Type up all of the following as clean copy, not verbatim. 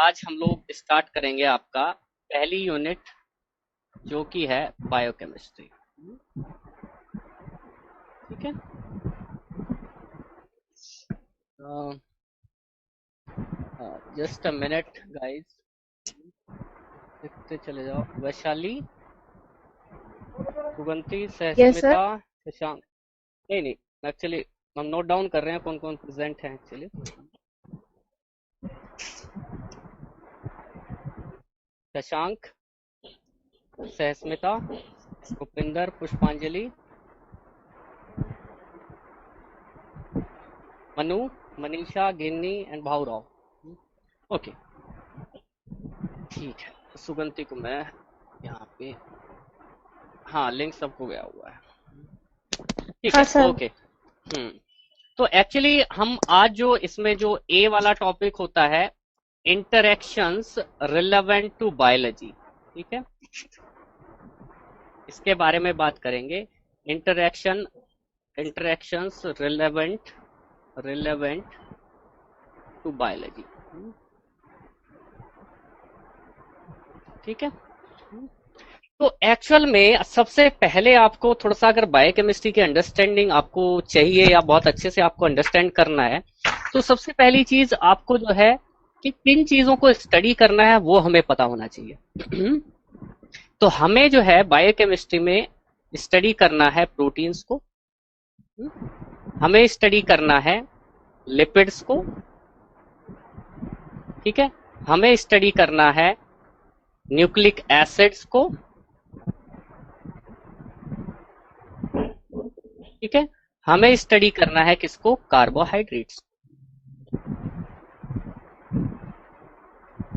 आज हम लोग स्टार्ट करेंगे आपका पहली यूनिट जो कि है बायोकेमिस्ट्री। ठीक है। जस्ट अ मिनट गाइस, लिखते चले जाओ। Vaishali, Suganti, yes sir. सहस्मिता, शशांक। नहीं नहीं, एक्चुअली हम नोट डाउन कर रहे हैं कौन कौन प्रेजेंट हैं एक्चुअली। शशांक, सहस्मिता, भूपिंदर, पुष्पांजलि, मनु, मनीषा, गिन्नी एंड भाऊराव। ओके, ठीक है। सुगंती को मैं यहाँ पे, हाँ लिंक सबको गया हुआ है। ठीक हाँ है, सर। ओके। तो एक्चुअली हम आज जो इसमें जो ए वाला टॉपिक होता है, इंटरेक्शंस रिलेवेंट टू बायोलॉजी। ठीक है, इसके बारे में बात करेंगे। Interaction interactions relevant relevant to biology. ठीक है। तो एक्चुअल में सबसे पहले आपको थोड़ा सा अगर बायोकेमिस्ट्री की अंडरस्टैंडिंग आपको चाहिए या बहुत अच्छे से आपको अंडरस्टैंड करना है, तो सबसे पहली चीज आपको जो है कि किन चीजों को स्टडी करना है वो हमें पता होना चाहिए। तो हमें जो है बायोकेमिस्ट्री में स्टडी करना है प्रोटीन्स को, हमें स्टडी करना है लिपिड्स को, ठीक है, हमें स्टडी करना है न्यूक्लिक एसिड्स को, ठीक है, हमें स्टडी करना है किसको, कार्बोहाइड्रेट्स।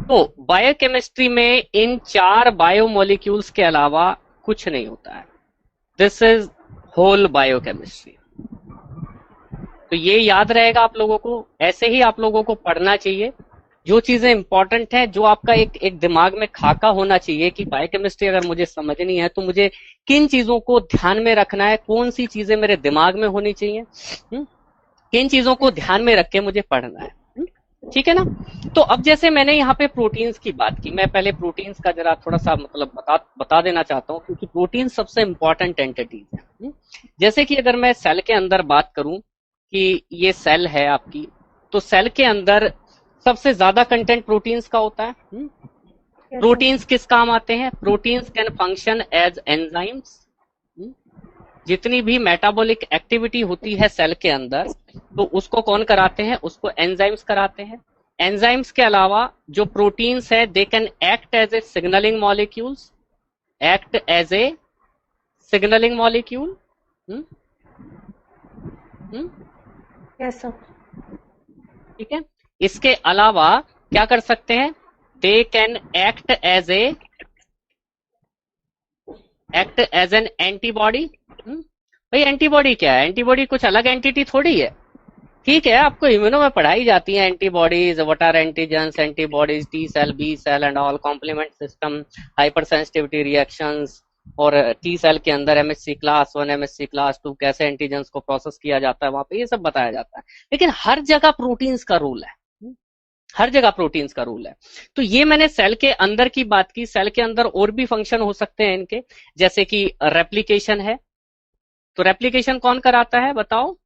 तो बायोकेमिस्ट्री में इन चार बायोमोलिक्यूल्स के अलावा कुछ नहीं होता है। This is whole biochemistry. तो ये याद रहेगा आप लोगों को, ऐसे ही आप लोगों को पढ़ना चाहिए। जो चीजें इंपॉर्टेंट है, जो आपका एक दिमाग में खाका होना चाहिए कि बायोकेमिस्ट्री अगर मुझे समझनी है तो मुझे किन चीजों को ध्यान में रखना है, कौन सी चीजें मेरे दिमाग में होनी चाहिए, किन चीजों को ध्यान में रख के मुझे पढ़ना है। ठीक है ना। तो अब जैसे मैंने यहाँ पे प्रोटीन्स की बात की, मैं पहले प्रोटीन्स का जरा थोड़ा सा मतलब बता देना चाहता हूँ, क्योंकि प्रोटीन सबसे इंपॉर्टेंट एंटिटीज है। जैसे कि अगर मैं सेल के अंदर बात करूं कि ये सेल है आपकी, तो सेल के अंदर सबसे ज्यादा कंटेंट प्रोटीन्स का होता है। Yes sir. प्रोटीन्स किस काम आते हैं, proteins can function as enzymes. जितनी भी मेटाबॉलिक एक्टिविटी होती है सेल के अंदर, तो उसको कौन कराते हैं, उसको एंजाइम्स कराते हैं। एंजाइम्स के अलावा जो प्रोटीन्स है, they can act as a signalling molecules, act as a signalling molecule. Yes sir. ठीक है। इसके अलावा क्या कर सकते हैं, they can act as an antibody. भाई एंटीबॉडी क्या है, एंटीबॉडी कुछ अलग एंटिटी थोड़ी है। ठीक है, आपको इम्यूनो में पढ़ाई जाती है antibodies, what are antigens, antibodies, T cell, B cell and all, complement system, hyper sensitivity reactions, और टी सेल के अंदर एमएससी क्लास 1, एमएससी क्लास 2, कैसे एंटीजेंस को प्रोसेस किया जाता है वहां पे, ये सब बताया जाता है। लेकिन हर जगह प्रोटीन्स का रोल है, हर जगह प्रोटीन्स का रोल है। तो ये मैंने सेल के अंदर की बात की। सेल के अंदर और भी फंक्शन हो सकते हैं इनके, जैसे कि रेप्लिकेशन है। तो रेप्लिकेशन कौन कराता है बताओ,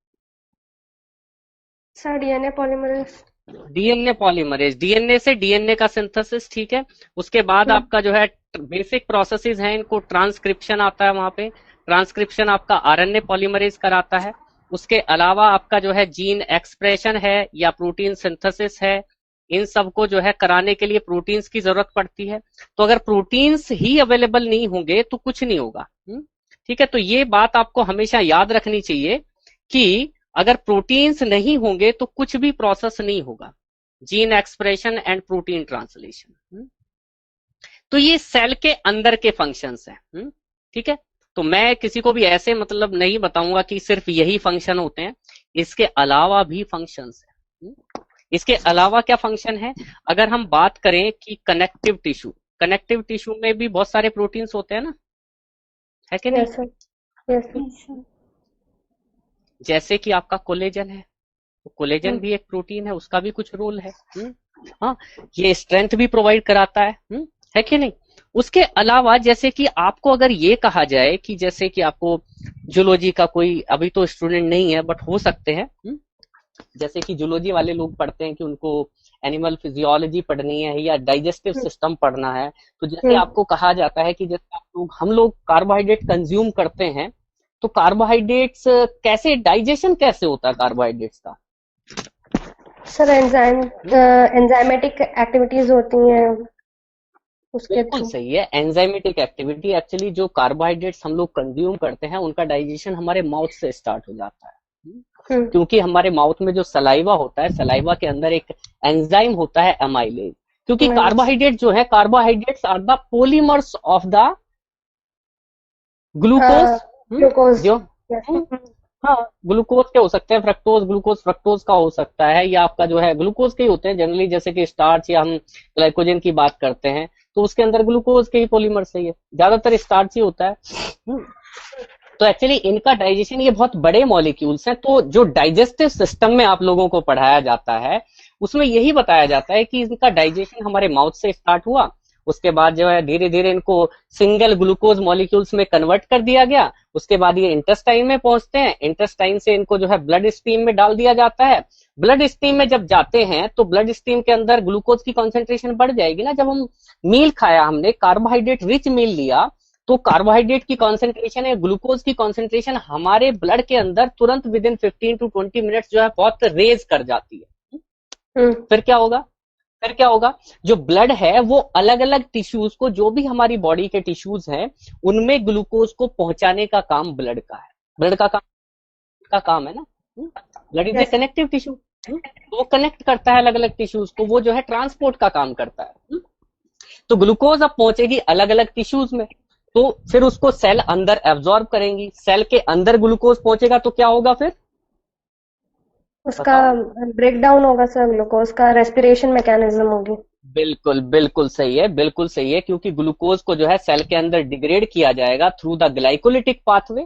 sir DNA polymerase. DNA polymerase, DNA से डीएनए का सिंथेसिस। ठीक है। उसके बाद आपका जो है बेसिक प्रोसेसेस हैं, इनको ट्रांसक्रिप्शन आता है वहां पे, ट्रांसक्रिप्शन आपका आरएनए पॉलीमरेज कराता है। उसके अलावा आपका जो है जीन एक्सप्रेशन है या प्रोटीन सिंथेसिस है, इन सबको जो है कराने के लिए प्रोटीन्स की जरूरत पड़ती है। तो अगर प्रोटीन्स ही अवेलेबल नहीं होंगे तो कुछ नहीं होगा। ठीक है। तो ये बात आपको हमेशा याद रखनी चाहिए कि अगर प्रोटीन्स नहीं होंगे तो कुछ भी प्रोसेस नहीं होगा, gene expression and protein translation. तो ये सेल के अंदर के फंक्शंस हैं। ठीक है। तो मैं किसी को भी ऐसे मतलब नहीं बताऊंगा कि सिर्फ यही फंक्शन होते हैं, इसके अलावा भी फंक्शंस हैं। इसके अलावा क्या फंक्शन है, अगर हम बात करें कि कनेक्टिव टिश्यू, कनेक्टिव टिश्यू में भी बहुत सारे प्रोटीन्स होते हैं ना, है कि नहीं। Yes sir. Yes sir. जैसे कि आपका कोलेजन है, तो कोलेजन भी एक प्रोटीन है, उसका भी कुछ रोल है। हाँ, ये स्ट्रेंथ भी प्रोवाइड कराता है कि नहीं। उसके अलावा जैसे कि आपको अगर ये कहा जाए कि जैसे कि आपको जूलॉजी का कोई अभी तो स्टूडेंट नहीं है बट हो सकते हैं, जैसे कि जूलॉजी वाले लोग पढ़ते हैं कि उनको एनिमल फिजियोलॉजी पढ़नी है या डाइजेस्टिव सिस्टम पढ़ना है, तो जैसे आपको कहा जाता है कि जैसे हम लोग कार्बोहाइड्रेट कंज्यूम करते हैं, तो कार्बोहाइड्रेट्स कैसे डाइजेशन कैसे होता है कार्बोहाइड्रेट्स का? सर एंजाइमेटिक एक्टिविटीज होती हैं उसके बिल्कुल थ्रू। सही है, एंजाइमेटिक एक्टिविटी। एक्चुअली जो कार्बोहाइड्रेट्स हम लोग कंज्यूम करते हैं उनका डाइजेशन हमारे माउथ से स्टार्ट हो जाता है, क्योंकि हमारे माउथ में जो सलाइवा होता है, सलाइवा के अंदर एक एंजाइम होता है एमाइलेज। क्योंकि कार्बोहाइड्रेट जो है, carbohydrates are the polymers of the glucose, glucose. जो हाँ, ग्लूकोज के हो सकते हैं, फ्रक्टोज, ग्लूकोज फ्रक्टोज का हो सकता है, या आपका जो है ग्लूकोज के ही होते हैं जनरली, जैसे कि स्टार्च या हम ग्लाइकोजन की बात करते हैं तो उसके अंदर ग्लूकोज के ही पॉलीमर से ही है, ज्यादातर स्टार्च ही होता है। तो एक्चुअली इनका डाइजेशन, ये बहुत बड़े मॉलिक्यूल्स हैं, तो जो डाइजेस्टिव सिस्टम में आप लोगों को पढ़ाया जाता है उसमें यही बताया जाता है कि इनका डाइजेशन हमारे माउथ से स्टार्ट हुआ, उसके बाद जो है धीरे धीरे इनको सिंगल ग्लूकोज मॉलिक्यूल्स में कन्वर्ट कर दिया गया, उसके बाद ये इंटेस्टाइन में पहुंचते हैं, इंटेस्टाइन से इनको जो है ब्लड स्ट्रीम में डाल दिया जाता है। ब्लड स्ट्रीम में जब जाते हैं तो ब्लड स्ट्रीम के अंदर ग्लूकोज की कॉन्सेंट्रेशन बढ़ जाएगी ना। जब हम मील खाया, हमने कार्बोहाइड्रेट रिच मील लिया, तो कार्बोहाइड्रेट की कॉन्सेंट्रेशन या ग्लूकोज की कॉन्सेंट्रेशन हमारे ब्लड के अंदर तुरंत विद इन 15 to 20 मिनट्स जो है बहुत रेज कर जाती है। फिर क्या होगा, फिर क्या होगा, जो ब्लड है वो अलग अलग टिश्यूज को, जो भी हमारी बॉडी के टिश्यूज हैं उनमें ग्लूकोज को पहुंचाने का काम ब्लड का है। ब्लड का काम है ना, blood is a connective tissue, तो वो कनेक्ट करता है अलग अलग टिश्यूज को, वो जो है ट्रांसपोर्ट का काम करता है। तो ग्लूकोज अब पहुंचेगी अलग अलग टिश्यूज में, तो फिर उसको सेल अंदर एब्जॉर्ब करेंगी, सेल के अंदर ग्लूकोज पहुंचेगा तो क्या होगा, फिर उसका ब्रेक डाउन होगा सर, ग्लूकोज का रेस्पिरेशन मैकेनिज्म होगी। बिल्कुल बिल्कुल सही है, बिल्कुल सही है, क्योंकि ग्लूकोज को जो है सेल के अंदर डिग्रेड किया जाएगा through the glycolytic pathway.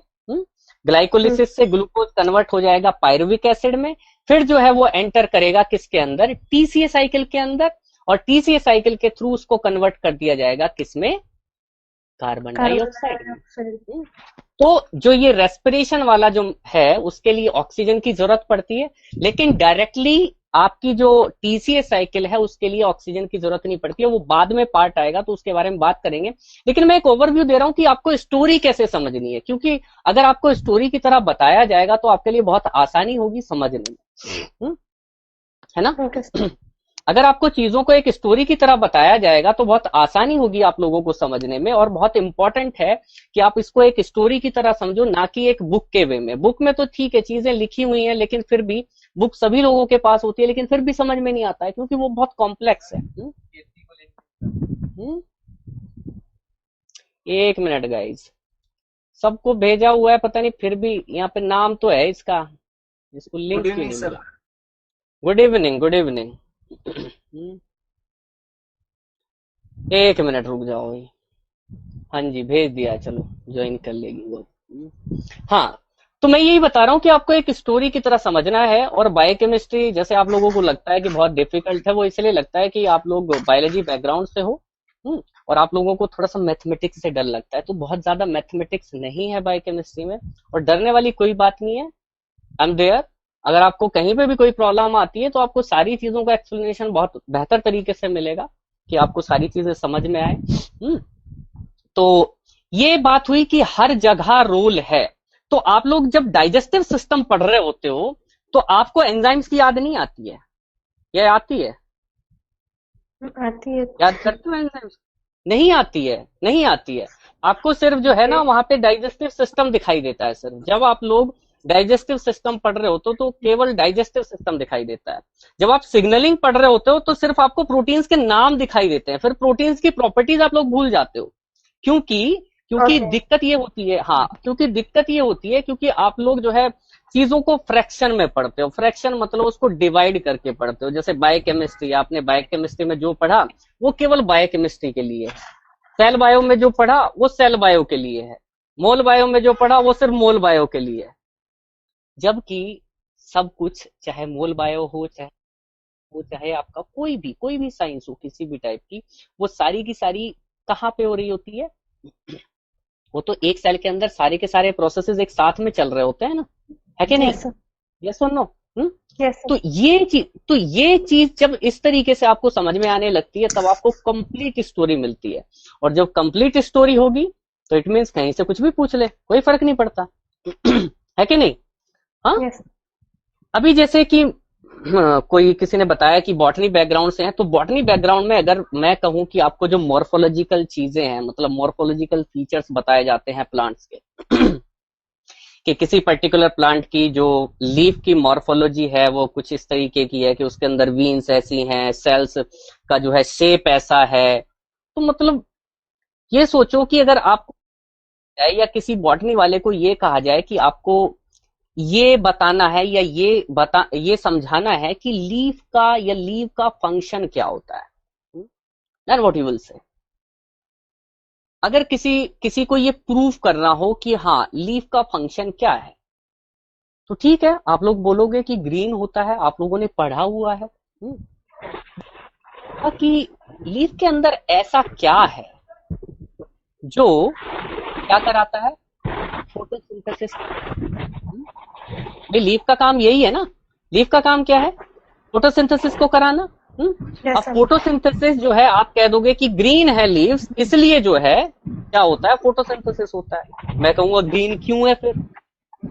Glycolysis से ग्लूकोज कन्वर्ट हो जाएगा पायरुविक एसिड में, फिर जो है वो एंटर करेगा किसके अंदर, टीसीए साइकिल के अंदर, और टीसीए साइकिल के थ्रू उसको कन्वर्ट कर दिया जाएगा किसमें, कार्बन डाइऑक्साइड। तो जो ये रेस्पिरेशन वाला जो है उसके लिए ऑक्सीजन की जरूरत पड़ती है, लेकिन डायरेक्टली आपकी जो टीसीए साइकिल है उसके लिए ऑक्सीजन की जरूरत नहीं पड़ती है, वो बाद में पार्ट आएगा तो उसके बारे में बात करेंगे। लेकिन मैं एक ओवरव्यू दे रहा हूं कि आपको स्टोरी कैसे समझनी है, क्योंकि अगर आपको स्टोरी की तरह बताया जाएगा तो आपके लिए बहुत आसानी होगी समझने में, है ना। अगर आपको चीजों को एक स्टोरी की तरह बताया जाएगा तो बहुत आसानी होगी आप लोगों को समझने में, और बहुत इंपॉर्टेंट है कि आप इसको एक स्टोरी की तरह समझो, ना कि एक बुक के वे में। बुक में तो ठीक है, चीजें लिखी हुई हैं, लेकिन फिर भी बुक सभी लोगों के पास होती है, लेकिन फिर भी समझ में नहीं आता है क्योंकि वो बहुत कॉम्प्लेक्स है। एक मिनट गाइज, सबको भेजा हुआ है, पता नहीं फिर भी यहाँ पे नाम तो है इसका, इसको लिंक क्यों नहीं मिला। Good evening, good evening. एक मिनट रुक जाओ भाई, हाँ जी भेज दिया, चलो ज्वाइन कर लेगी वो। हाँ, तो मैं यही बता रहा हूँ कि आपको एक स्टोरी की तरह समझना है, और बायोकेमिस्ट्री जैसे आप लोगों को लगता है कि बहुत डिफिकल्ट है, वो इसलिए लगता है कि आप लोग बायोलॉजी बैकग्राउंड से हो, और आप लोगों को थोड़ा सा मैथमेटिक्स से डर लगता है, तो बहुत ज्यादा मैथमेटिक्स नहीं है बायोकेमिस्ट्री में, और डरने वाली कोई बात नहीं है। I am there. अगर आपको कहीं पे भी कोई प्रॉब्लम आती है तो आपको सारी चीजों का एक्सप्लेनेशन बहुत बेहतर तरीके से मिलेगा कि आपको सारी चीजें समझ में आए। तो ये बात हुई कि हर जगह रोल है। तो आप लोग जब डाइजेस्टिव सिस्टम पढ़ रहे होते हो तो आपको एंजाइम्स की याद नहीं आती है, या आती है? आती है। याद करते हो एंजाइम्स? नहीं आती है, नहीं आती है। आपको सिर्फ जो है ना वहां पे डाइजेस्टिव सिस्टम दिखाई देता है। सिर्फ जब आप लोग डाइजेस्टिव सिस्टम पढ़ रहे होते हो तो केवल डाइजेस्टिव सिस्टम दिखाई देता है। जब आप सिग्नलिंग पढ़ रहे होते हो तो सिर्फ आपको प्रोटीन्स के नाम दिखाई देते हैं, फिर प्रोटीन्स की प्रॉपर्टीज आप लोग भूल जाते हो। क्योंकि क्योंकि दिक्कत ये होती है, हाँ, क्योंकि दिक्कत ये होती है क्योंकि आप लोग जो है चीजों को फ्रैक्शन में पढ़ते हो। फ्रैक्शन मतलब उसको डिवाइड करके पढ़ते हो। जैसे बायोकेमिस्ट्री, आपने बायोकेमिस्ट्री में जो पढ़ा वो केवल बायोकेमिस्ट्री के लिए है। सेल बायो में जो पढ़ा वो सेल बायो के लिए है। मोल बायो में जो पढ़ा वो सिर्फ मोल बायो के लिए है। जबकि सब कुछ, चाहे मोल बायो हो चाहे वो चाहे आपका कोई भी साइंस हो किसी भी टाइप की, वो सारी की सारी कहाँ पे हो रही होती है? वो तो एक सेल के अंदर सारे के सारे प्रोसेसेस एक साथ में चल रहे होते हैं ना, है कि नहीं? Yes sir. यस और नो? Yes sir. तो ये चीज जब इस तरीके से आपको समझ में आने लगती है, तब आपको कंप्लीट स्टोरी मिलती है। और जब कंप्लीट स्टोरी होगी, तो इट मीन्स कहीं से कुछ भी पूछ ले, कोई फर्क नहीं पड़ता। है कि नहीं? हाँ। यस। अभी जैसे कि कोई किसी ने बताया कि बॉटनी बैकग्राउंड से है, तो बॉटनी बैकग्राउंड में अगर मैं कहूं कि आपको जो मॉर्फोलॉजिकल चीजें हैं, मतलब मॉर्फोलॉजिकल फीचर्स बताए जाते हैं प्लांट्स के, कि किसी पर्टिकुलर प्लांट की जो लीफ की मॉर्फोलॉजी है वो कुछ इस तरीके की है कि उसके अंदर वीन्स ऐसी हैं, सेल्स का जो है शेप ऐसा है। तो मतलब ये सोचो कि अगर आपको या किसी बॉटनी वाले को ये कहा जाए कि आपको ये बताना है या ये समझाना है कि लीफ का फंक्शन क्या होता है, then what you will say. अगर किसी किसी को ये प्रूव करना हो कि हाँ लीफ का फंक्शन क्या है, तो ठीक है, आप लोग बोलोगे कि ग्रीन होता है, आप लोगों ने पढ़ा हुआ है। कि लीफ के अंदर ऐसा क्या है जो क्या कराता है? फोटोसिंथेसिस। लीफ का काम यही है ना, लीफ का काम क्या है? फोटोसिंथेसिस को कराना। अब यस सर। फोटोसिंथेसिस जो है, आप कह दोगे कि ग्रीन है लीव्स, इसलिए जो है क्या होता है? फोटोसिंथेसिस होता है। मैं कहूंगा ग्रीन क्यों है, फिर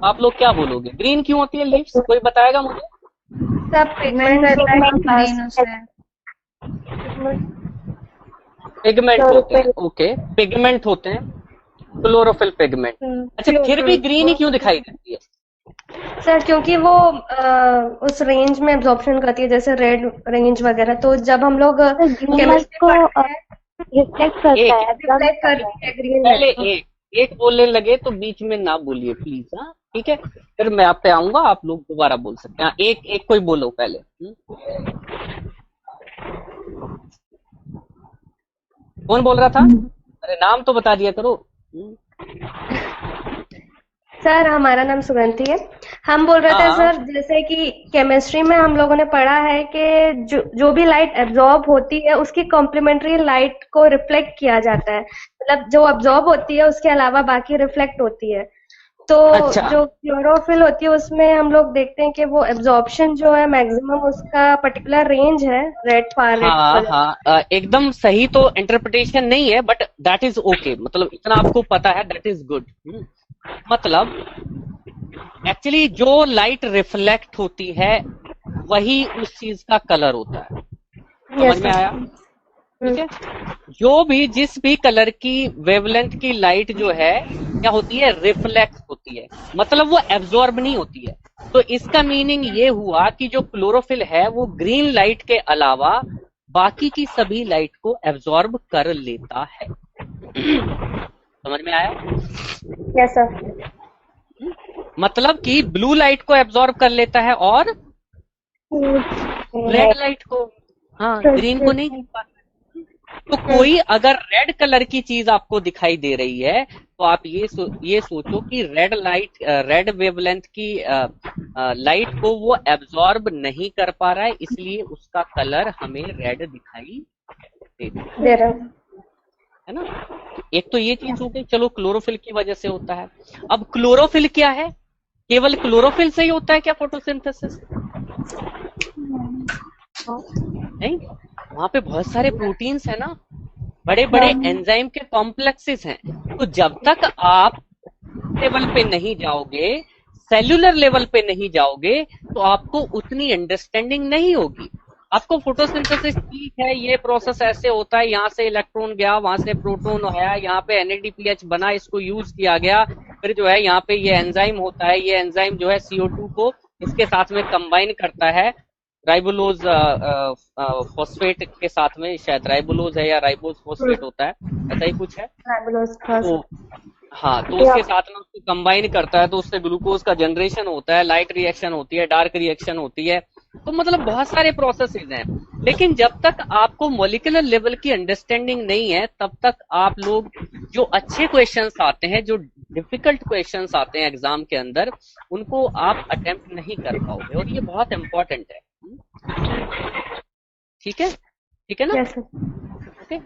आप लोग क्या बोलोगे? ग्रीन क्यों होती है लीव्स? कोई बताएगा मुझे? सब पिगमेंट्स होता है कि ग्रीन उससे पिगमेंट होते हैं। ओके, पिगमेंट होते हैं, क्लोरोफिल पिगमेंट। अच्छा, फिर भी ग्रीन ही क्यों दिखाई देती है? सर क्योंकि वो उस रेंज में एब्जॉर्प्शन करती है, जैसे रेड रेंज वगैरह। तो जब हम लोग केमिस्ट्री को पढ़ते हैं, रिफ्लेक्ट करता एक है रिफ्लेक्ट करती है ग्रीन पहले लाइट को। एक बोलने लगे तो बीच में ना बोलिए प्लीज। हाँ ठीक है, फिर मैं आप पे आऊंगा, आप लोग दोबारा बोल सकते हैं। हाँ, एक एक कोई बोलो पहले। कौन बोल रहा था? अरे नाम तो बता दिया करो। सर हमारा नाम सुगंधी है। हम बोल रहे थे हाँ सर, जैसे कि केमिस्ट्री में हम लोगों ने पढ़ा है कि जो भी लाइट एब्जॉर्ब होती है उसकी कॉम्प्लीमेंट्री लाइट को रिफ्लेक्ट किया जाता है। मतलब जो एब्जॉर्ब होती है उसके अलावा बाकी रिफ्लेक्ट होती है। तो अच्छा, जो क्लोरोफिल होती है उसमें हम लोग देखते हैं कि वो एब्जॉर्प्शन जो है मैक्सिमम उसका पर्टिकुलर रेंज है, रेड फार रेड हाँ कलर। हाँ, एकदम सही तो इंटरप्रिटेशन नहीं है, बट दैट इज ओके, मतलब इतना आपको पता है, दैट इज गुड। मतलब एक्चुअली जो लाइट रिफ्लेक्ट होती है वही उस चीज का कलर होता है। समझ यस में सर। आया? ठीक है। जो भी जिस भी कलर की वेवलेंथ की लाइट जो है क्या होती है? रिफ्लेक्ट होती है, मतलब वो एब्जॉर्ब नहीं होती है। तो इसका मीनिंग ये हुआ कि जो क्लोरोफिल है वो ग्रीन लाइट के अलावा बाकी की सभी लाइट को एब्जॉर्ब कर लेता है। समझ में आया? Yes sir. मतलब कि ब्लू लाइट को एब्जॉर्ब कर लेता है और रेड लाइट को, हाँ, ग्रीन को नहीं कर पाता। तो कोई अगर रेड कलर की चीज आपको दिखाई दे रही है, तो आप ये सोचो कि रेड वेवलेंथ की लाइट को वो एब्जॉर्ब नहीं कर पा रहा है, इसलिए उसका कलर हमें रेड दिखाई दे रहा हूँ। है ना? एक तो ये चीज हो गई, चलो क्लोरोफिल की वजह से होता है। अब क्लोरोफिल क्या है? केवल क्लोरोफिल से ही होता है क्या फोटोसिंथेसिस? नहीं, वहां पे बहुत सारे प्रोटीन्स है ना, बड़े बड़े एंजाइम के कॉम्प्लेक्सेस हैं। तो जब तक आप लेवल पे नहीं जाओगे, सेल्यूलर लेवल पे नहीं जाओगे, तो आपको उतनी अंडरस्टैंडिंग नहीं होगी। आपको फोटोसिंथेसिस ठीक है, ये प्रोसेस ऐसे होता है, यहाँ से इलेक्ट्रॉन गया, वहां से प्रोटॉन आया, यहाँ पे NADPH बना, इसको यूज किया गया, फिर जो है यहाँ पे ये एंजाइम होता है, ये एंजाइम जो है CO2 को इसके साथ में कंबाइन करता है, राइबोलोज फॉस्फेट के साथ में, शायद राइबोलोज है या राइबोज फॉस्फेट होता है, ऐसा ही कुछ है। Fabulous, हाँ तो सर। हाँ, तो उसके साथ में उसको कंबाइन करता है, तो उससे ग्लूकोज का जनरेशन होता है, लाइट रिएक्शन होती है, डार्क रिएक्शन होती है। तो मतलब बहुत सारे प्रोसेसेस हैं। लेकिन जब तक आपको मॉलिक्यूलर लेवल की अंडरस्टैंडिंग नहीं है, तब तक आप लोग जो अच्छे क्वेश्चंस आते हैं, जो डिफिकल्ट क्वेश्चंस आते हैं एग्जाम के अंदर, उनको आप अटेम्प्ट नहीं कर पाओगे, और ये बहुत इंपॉर्टेंट है। ठीक है ना? Yes sir. ओके।